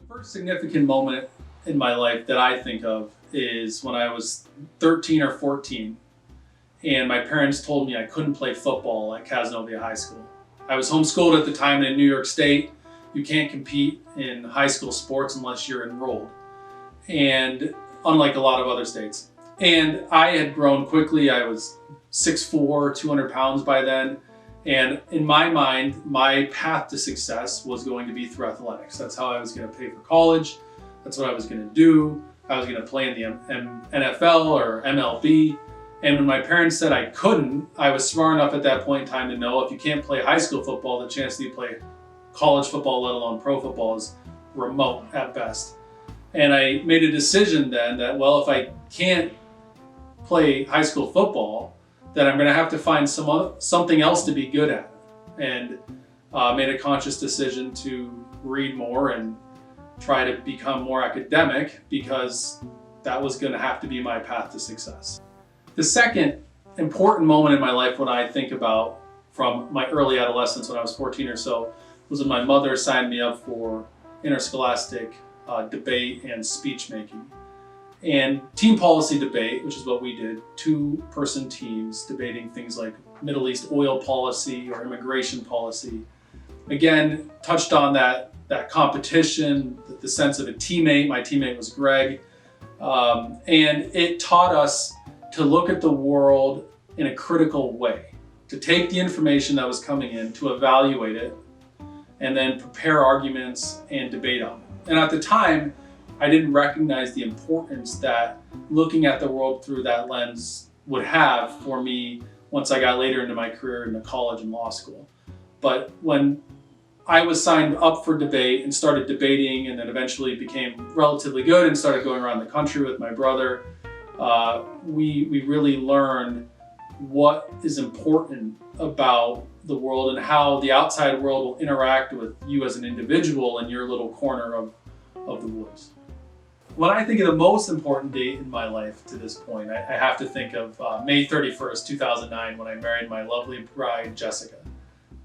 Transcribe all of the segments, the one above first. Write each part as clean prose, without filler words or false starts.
The first significant moment in my life that I think of is when I was 13 or 14 and my parents told me I couldn't play football at Casanova High School. I was homeschooled at the time in New York State. You can't compete in high school sports unless you're enrolled, and unlike a lot of other states. And I had grown quickly. I was 6'4", 200 pounds by then. And in my mind, my path to success was going to be through athletics. That's how I was going to pay for college. That's what I was going to do. I was going to play in the NFL or MLB. And when my parents said I couldn't, I was smart enough at that point in time to know if you can't play high school football, the chance that you play college football, let alone pro football, is remote at best. And I made a decision then that, well, if I can't play high school football, that I'm going to have to find something else to be good at, and made a conscious decision to read more and try to become more academic, because that was going to have to be my path to success. The second important moment in my life, when I think about from my early adolescence when I was 14 or so, was when my mother signed me up for interscholastic debate and speech making. And team policy debate, which is what we did, 2-person teams debating things like Middle East oil policy or immigration policy. Again, touched on that competition, the sense of a teammate. My teammate was Greg. And it taught us to look at the world in a critical way, to take the information that was coming in, to evaluate it, and then prepare arguments and debate on it. And at the time, I didn't recognize the importance that looking at the world through that lens would have for me once I got later into my career into college and law school. But when I was signed up for debate and started debating, and then eventually became relatively good and started going around the country with my brother, we really learned what is important about the world and how the outside world will interact with you as an individual in your little corner of the woods. When I think of the most important date in my life to this point, I have to think of May 31st, 2009, when I married my lovely bride, Jessica.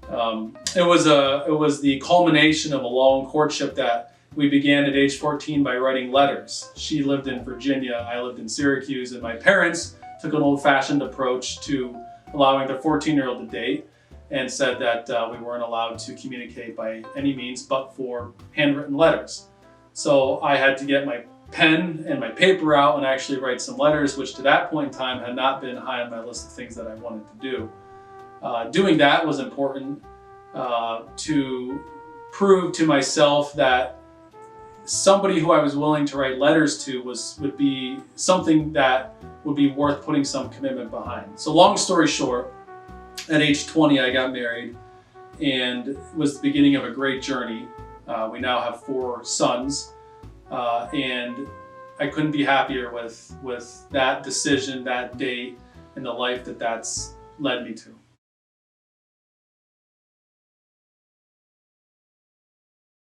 It was the culmination of a long courtship that we began at age 14 by writing letters. She lived in Virginia, I lived in Syracuse, and my parents took an old-fashioned approach to allowing their 14-year-old to date, and said that we weren't allowed to communicate by any means but for handwritten letters. So I had to get my pen and my paper out and actually write some letters, which to that point in time had not been high on my list of things that I wanted to do. Doing that was important to prove to myself that somebody who I was willing to write letters to would be something that would be worth putting some commitment behind. So long story short, at age 20 I got married, and it was the beginning of a great journey. We now have 4 sons. And I couldn't be happier with that decision, that date, and the life that's led me to.